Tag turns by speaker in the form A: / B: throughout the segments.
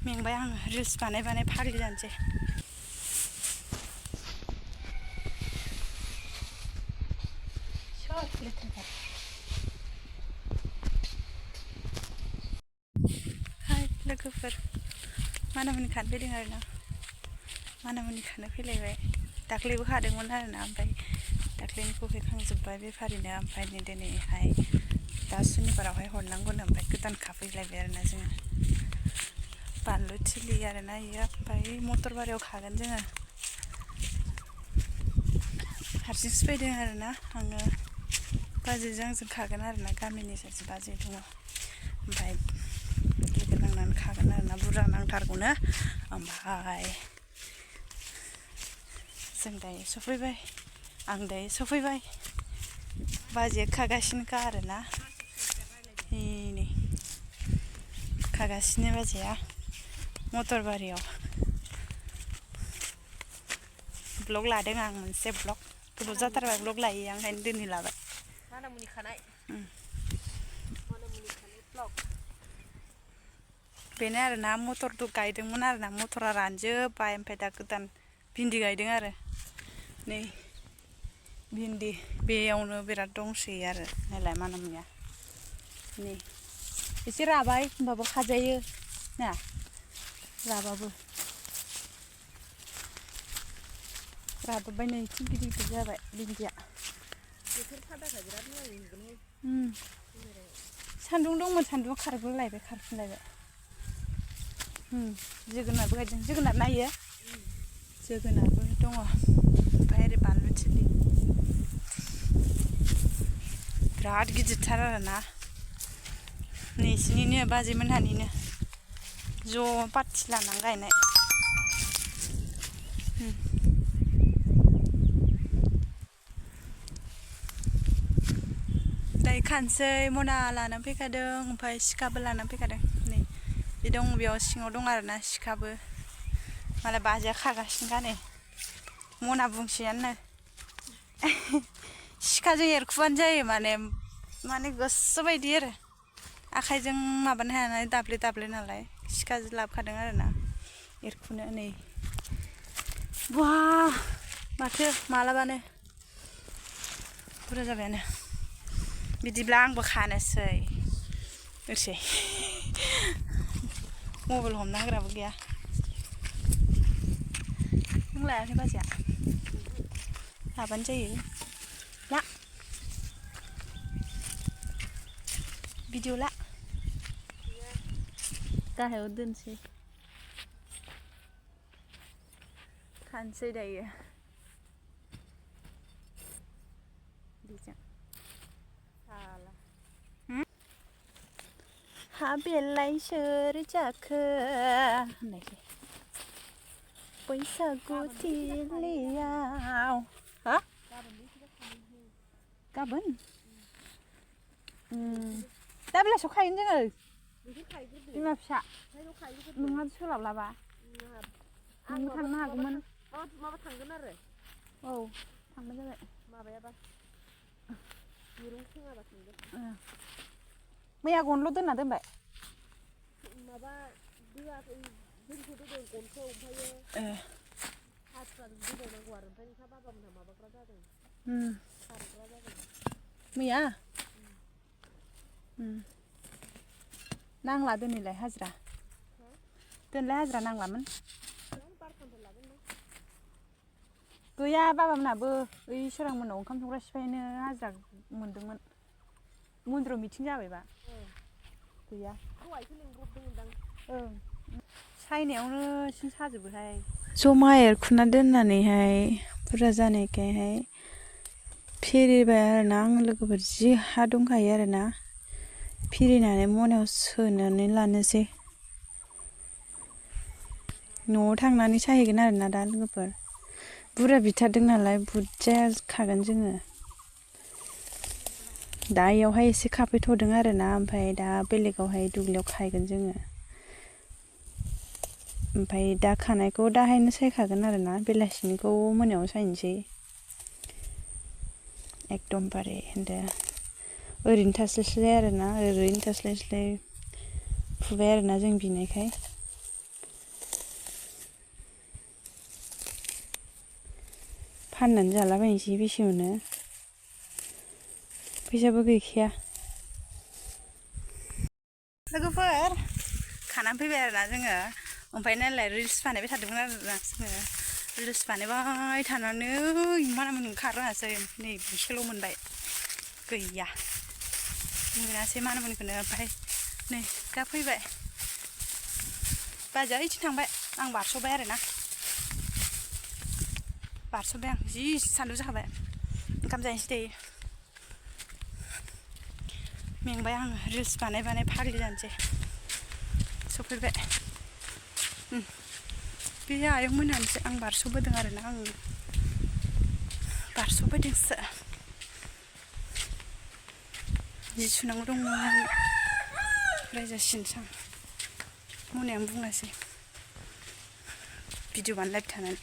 A: मेंबाय आङो रिल्स बानाय फाग्लि जानोसै हाय लोगोफोर मानामुनि खानो फैदों आरोना मानामुनि खानो फैलायबाय दाख्लैबो खादोंमोन आरोना ओमफ्राय दाख्लैनिखौ हैखांजोब्बाय बेफारिनो ओमफ्राय नै दिनैहाय दा सुनिबारावहाय हरनांगौनो ओमफ्राय गोदान खाफैलायबाय आरोना जोङो बानलु थिलि आरोना इयो ओमफ्राय मटर बारियाव खागोन जोङो हारसिंसो फैदों आरोना आङो बाजैजों आंजों खागोन आरोना गामिनि सासे बाजै दङ ओमफ्राय लोगो नांनानै खागोन आरोना बुरजा नांथारगौनो ओमफ्राय जों दायो सफैबाय आं दायो सफैबाय बाजैया खागासिनोखा आरोना नै खागासिनो बाजैया मटर बारियाव ब्लग लादों आं मोनसे ब्लग गोबाव जाथारबाय ब्लग लायो आं ओंखायनो दिनै लाबाय
B: मानामुनि खानाय ब्लग
A: बेनो आरोना मटर गायदोंमोन आरोना मटरा रानजोब्बाय ओमफ्राय दा गोदान भिन्दि गायदों आरो नै भिन्दि बेयावनो बिराद दंसोयो आरो नायलाय मानामुनिया नै एसे राबाय होमबाबो खाजायो ना राबाबो रादबबाय नै एसे गिदिर गिदिर जाबाय भिन्दिया
B: बोथोर थान्दाखाय बिराद मोजां नुगोनहाय
A: सान्दुं दंमोन सान्दुंआ खारगुलायबाय खारफिनलायबाय जोगोनारबो गायदों जोगोनार नायो जोगोनारबो दङ ओमफ्राय ओरै बानलु थिलि बिराद गिदिरथार आरोना नैसिनिनो बाजैमोनहानिनो ज' पार्टि लानानै गायनाय दायो खानसै मना लानानै फैखादों ओमफ्राय सिखाबो लानानै फैखादों नै बे दं बेयाव सिङाव दं आरोना सिखाबो मालाय बाजैया खागासिनोखा नै मना बुंसैयानो सिखाजों एरखुबानो जायो माने गोसो बायदि आरो आखाइजों माबानो हाया नालाय दाब्ले नालाय सिखाजों लाबोखादों आरोना एरखुनो नै बा माथो मालाबानो बुरजा जाबायानो बिदिब्ला आंबो खानोसै ओरसै मबाइल हमना होग्राबो गैया नों लायाखै बाजैया लाबानो जायो ला भिडिअ ला गाहायाव दोनसै खानसै दायो बेजों हा बेलाय सोर जाखो होननायसै बैसागु थिलियाव हा गाबोन दा बेलासियाव खाहैगोन जोङो बिमा फिसा नोंहा सोलाबलाबा नोंबो थांनो हागौमोन
B: माबा थांगोन आरो
A: औ थांबानो जाबाय
B: माबायाबा दिरुं सोङाबा थांगोन
A: मैया गनल' दोनना दोनबाय
B: माबा दोआखै जोंखौ दोदों गनखौ ओमफ्रायो हाथुराजों दोबावनांगौ आरो ओमफ्राय नोंसा बाबामोनहा माबाग्रा जादों सारग्रा जादों
A: मैया नांला दोनैलाय हाजिरा दोनलाय हाजिरा नांलामोन
B: बार'खानफोर लागोन ना
A: गैया बाबामोनहाबो ओइ सोरां मोनाव ओंखाम संग्रा सिफायनो हाजिरा मोनदोंमोन मन्दिराव मिथिं जाबायबा गैया
B: दहायसो लिंब्रबदोंमोनदां
A: सायनायावनो सिं साजोबोहाय जमा एरखुना दोननानैहाय बुरजा जानायखायहाय फिरिबाय आरोना आं लोगोफोर जि हा दंखायो आरोना फिरिनानै मनायाव सोनानै लानोसै न'आव थांनानै सायहैगोन आरोना दा लोगोफोर बुरजा बिथारदों नालाय बुरजाया खागोन जोङो दा इयावहाय एसे खाफैथ'दों आरोना ओमफ्राय दा बेलेगावहाय दुब्लियाव खाहैगोन जोङो ओमफ्राय दा खानायखौ दाहायनो सायखागोन आरोना बेलासिनिखौ मोनायाव सायनोसै एकदमबारे होनदो ओरैनो थास्लायस्लाय आरोना ओरैनो थास्लायस्लाय फुबाय आरोना जों बिनायखाय फाननानै जालाबायनोसै बेसे मोनो फैसाबो गैखाया लोगोफोर खानानै फैबाय आरोना जोङो ओमफ्राय नालाय रिल्स बानायबाय थादोंमोन आरोना जोङो रिल्स बानायबाय थानानै मानामुनि ओंखाररोङासै नै बिसेल' मोनबाय गैया मोनासै मानामुनिखौनो ओमफ्राय नै दा फैबाय बाजैया ओइथिं थांबाय आं बारस'बाय आरोना बारस'बाय आं जि सान्दुं जाखाबाय ओंखाम जाहैनोसै दायो मेंबाय आङो रिल्स बानाय बानाय फाग्लि जानोसै सफैबाय बे आयं मोनहानिसो आं बारस'बोदों आरोना आं बारस'बोदोंसो जि सुनांगौ दंमोन रायजासिनोसै आं मोनायावनो बुङासै भिडिअ बानायलायबाय थानानै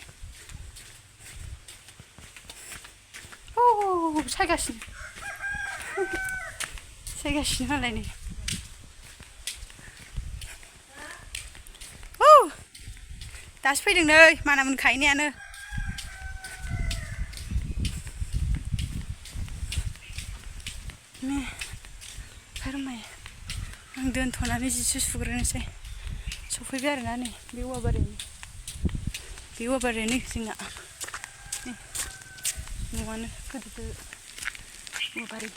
A: सायगासिनो मालाय नै दासो फैदों नै मानामुनि खाहैनायानो फोरमाय आं दोनथ'नानै जिसो सुग्रोनोसै सफैबाय आरोना नै बे औवाबारियानो जोंना न'आनो गोदो औवाबारि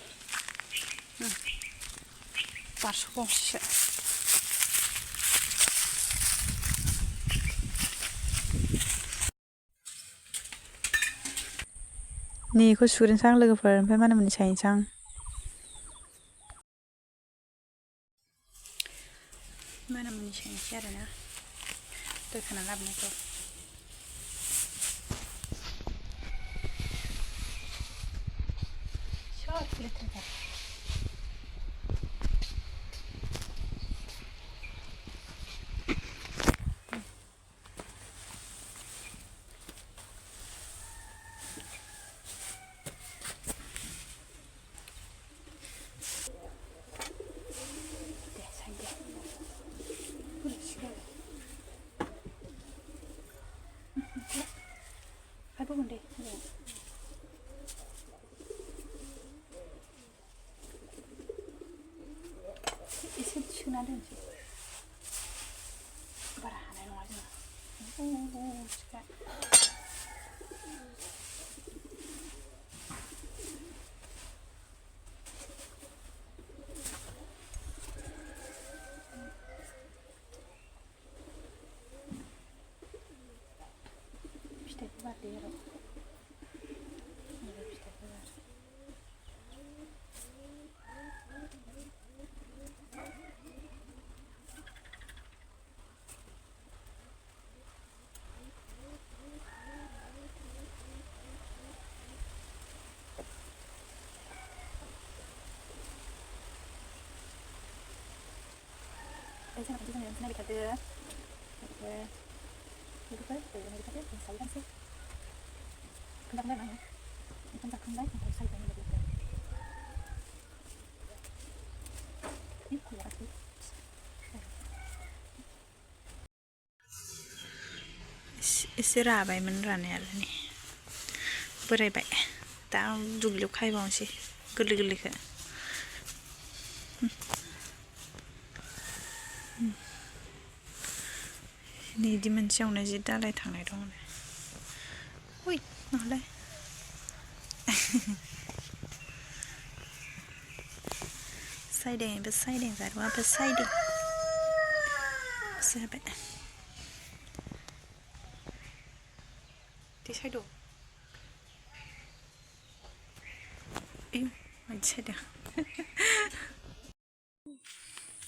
A: बारस'बावसैसो नै बेखौ सुग्रोनोसै आं लोगोफोर ओमफ्राय मानामुनि सायनोसै आं मानामुनि सायनोसै आरोना दै खाना लाबोनायखौ लेथ्राथार बुंगोन दे एसे सोना दोनसै बारा हानाय नङा जोंहा फिथाइखौ बारदे आरो फिथाइखौ बार जोंना नागिरखादो लोगोफोर नागिरखादो जों सावगानोसै खोन्थाखांबाय आङो ओंखाम जाखांबाय ओमफ्राय सायबाय लोगोफोर एसे राबायमोन रानायालाय नै बोरायबाय दा दुब्लियाव खायबावनोसै गोरलै गोरलैखौ नै बिदि मोनसेयावनो जि दालाय थांनाय दं उइ नङालाय सायदों बेबो सायदों जारुवाबो सायदों जाबाय दे सायद' आयु मायदि सायदों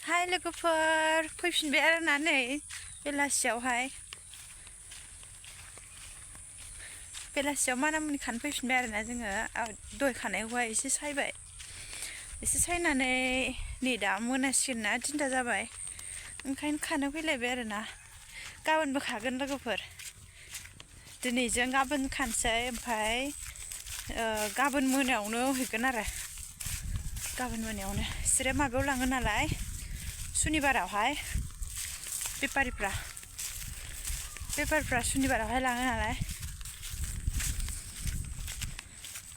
A: हाय लोगोफोर फैफिनबाय आरोना नै बेलासियाव मानामुनि खानो फैफिनबाय आरोना जोङो दहाय खानायखौहाय एसे सायबाय एसे सायनानै नै दा मोनासिगोन ना 3टा जाबाय ओंखायनो खानो फैलायबाय आरोना गाबोनबो खागोन लोगोफोर दिनैजों गाबोन खानोसै ओमफ्राय गाबोन मोनायावनो हैगोन आरो गाबोन मोनायावनो बिसोरो माबायाव लाङो नालाय सुनिबारावहाय बेफारिफ्रा सुनिबारावहाय लाङो नालाय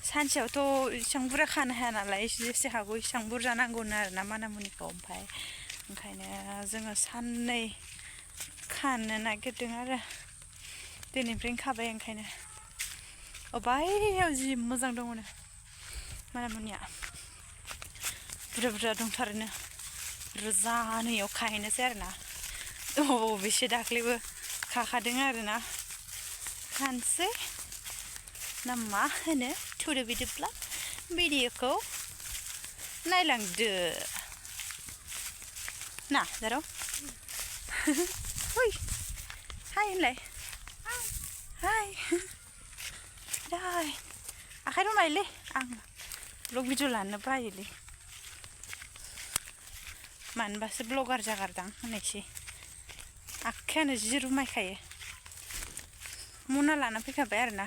A: सानसेयावथ' इसां बुरजा खानो हाया नालाय जेसे हागौ इसां बुरजा नांगौनो आरोना मानामुनिखौ ओमफ्राय ओंखायनो जोङो साननै खानो नागिरदों आरो दिनैनिफ्रायनो खाबाय ओंखायनो बायह्रायाव जि मोजां दङनो मानामुनिया बुरजा दंथारोनो रोजानो इयाव खाहैनोसै आरोना बेसे दाख्लैबो खाखादों आरोना खानोसै ना मा होनो थुदो बिदिब्ला भिडिअखौ नायलांदो ना जारौ Ui, hai lại, hai, đây, khai lúc này đi, ăn, lúc video làm nó bay đi, mình bắt sẽ blogger ra cả đắng, này chứ, khai nó chỉ rumai khai, muốn nó làm nó phải bé rồi nè,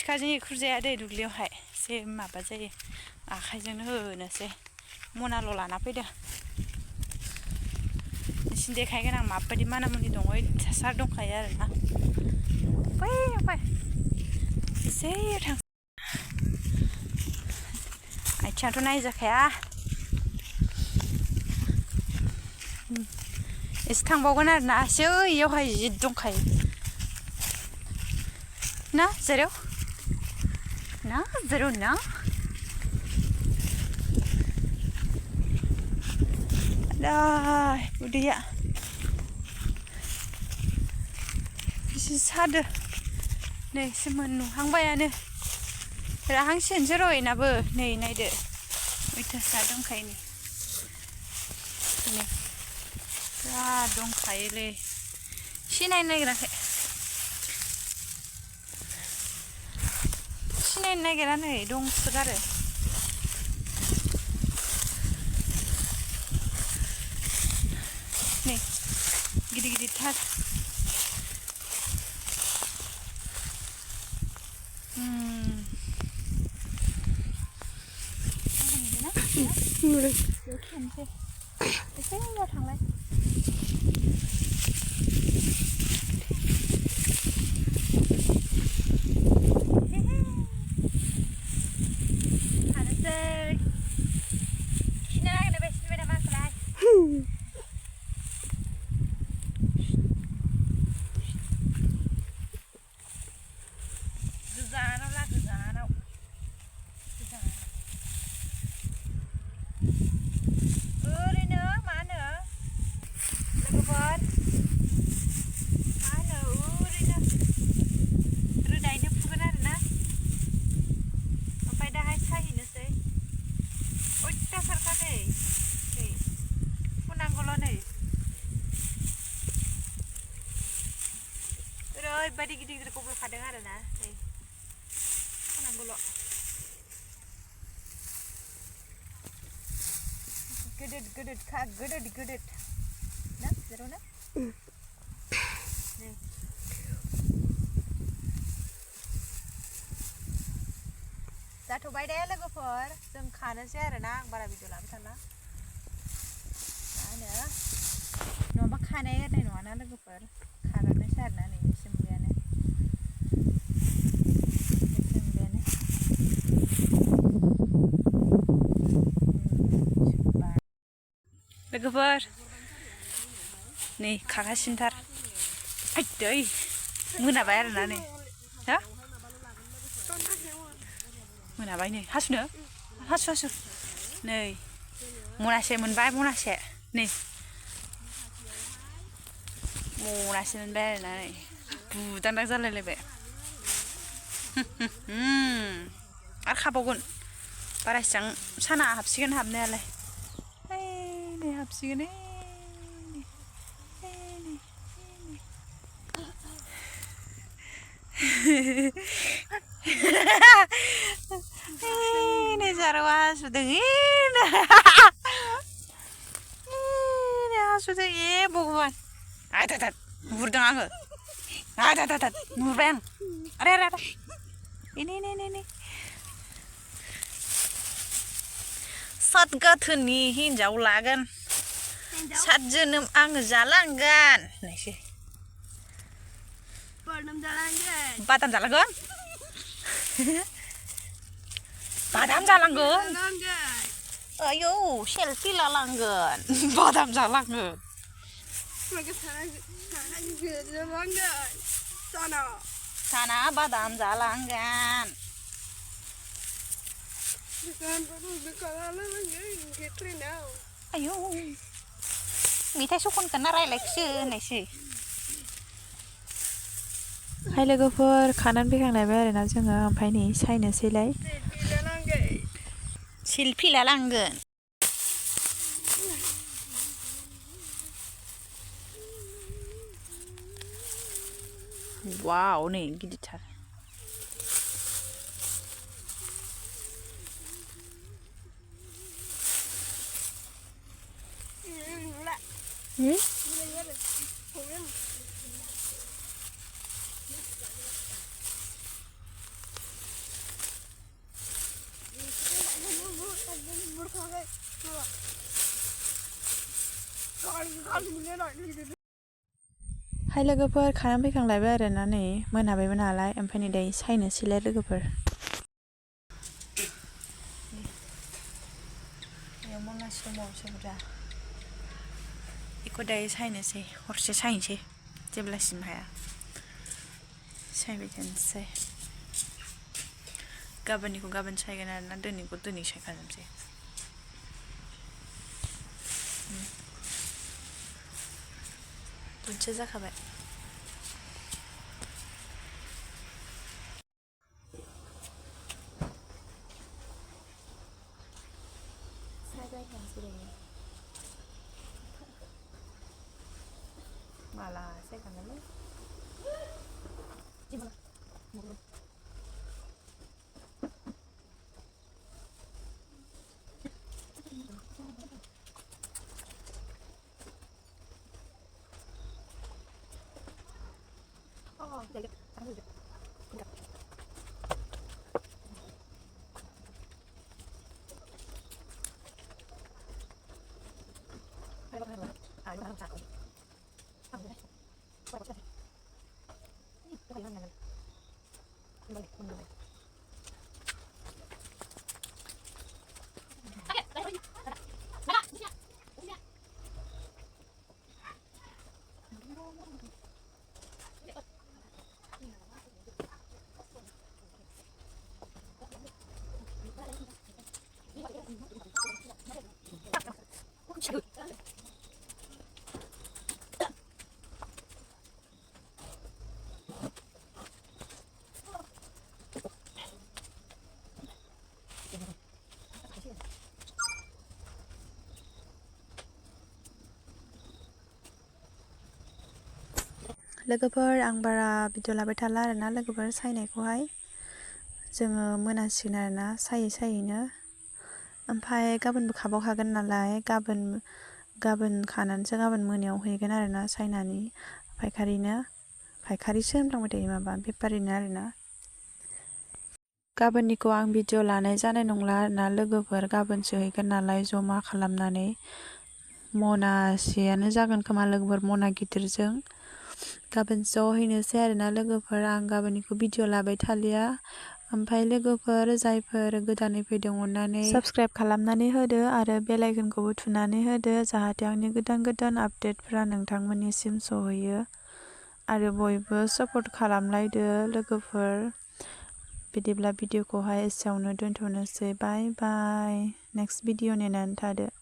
A: khai gì cứ dễ đây được liều hay, sẽ mà bắt dễ, khai gì nó hơi nữa sẽ, muốn nó làm nó phải được. 신데 가이가랑 마빠리 마나무니 동호회 살동 가야 하나 빨리 세이랑 아이 차도 나이자 가야 이스탕 보거나 나셔 여하이 지동 가이 나 제로 나 dah udah ya isi sada nih semenu hang bayane ra hang sen jeroi na bo nih naide itu sadong kai ni nih sadong kai le sinai nagira nih dong segare nih gidi-gidi tar Badi gidi-gidi kumpul kadang ada na, nih, kan gulok, gede, nah, zero na, nih, satu bay deh lagu for, jeng khana sih ada na, bara video lam sana, nah, nomor khana ya nih nomor lagu for, khana nih sih ada nih. लोगोफोर नै खागासिनोथार आइदै मोनाबाय आरोना नै हा मोनाबाय नै हासु नै मनासे मोनबाय मनासे नै मनासे मोनबाय आरोना नै बुदांदां जालायलायबाय आरो खाबावगोन बारा इसां साना हाबसिगोन हाबनायालाय हाबसिगोन ini Sarwa sudah ini sudah ye bukan ada burdang aku ada nurbang ada ini सात गाथोननि हिनजाव लागोन सात जोनोम आङो जालांगोन नायसै बादाम जालांगोन बादाम जालांगोन आयौ सेलफि लालांगोन बादाम जालांगोन साना बादाम जालांगोन आयौ मेथाइ सखनगोन ना रायलायखोसो होननायसै हाय लोगोफोर खानानै फैखांलायबाय आरोना जोङो ओमफ्राय नै सायनोसैलाय सेलफि लालांगोन वाव नै गिदिरथार हाय लोगोफोर खानानै फैखांलायबाय आरोना नै मोनाबायबो नालाय ओमफ्राय नै दायो सायनोसैलाय लोगोफोर मनासे दंबावोसो बुरजा बेखौ दायो सायनोसै हरसे सायनोसै जेब्लासिम हाया सायबाय थानोसै गाबोननिखौ गाबोन सायगोन आरोना दिनैखौ दिनै सायखाजोबसै मोनसे जाखाबाय सायबाय थानोसै माला सायखांगोनलै लोगोफोर आं बारा भिडिअ लाबाय थाला आरोना लोगोफोर सायनायखौहाय जोङो मोनासिगोन आरोना सायैनो ओमफ्राय गाबोनबो खाबावखागोन नालाय गाबोन खानानैसो गाबोन मोनायाव हैगोन आरोना सायनानै फायखारिसो होनफ्लांबाय थायो माबा बेफारिनो आरोना गाबोननिखौ आं भिडिअ लानाय जानाय नंला आरोना लोगोफोर गाबोनसो हैगोन नालाय जमा खालामनानै मनासेयानो जागोन खोमा लोगोफोर मना गिदिरजों गाबोन ज' हैनोसै आरोना लोगोफोर आं गाबोननिखौ भिडिअ लाबाय थालिया ओमफ्राय लोगोफोर जायफोर गोदानै फैदों अननानै साबस्क्राइब खालामनानै होदो आरो बेल आइकनखौबो थुनानै होदो जाहाथे आंनि गोदान आपडेटफोरा नोंथांमोननिसिम सहैयो आरो बयबो सापर्ट खालामलायदो लोगोफोर बिदिब्ला भिडिअखौहाय एसेयावनो दोनथ'नोसै बाय बाय नेक्स्ट भिडिअ नेनानै थादो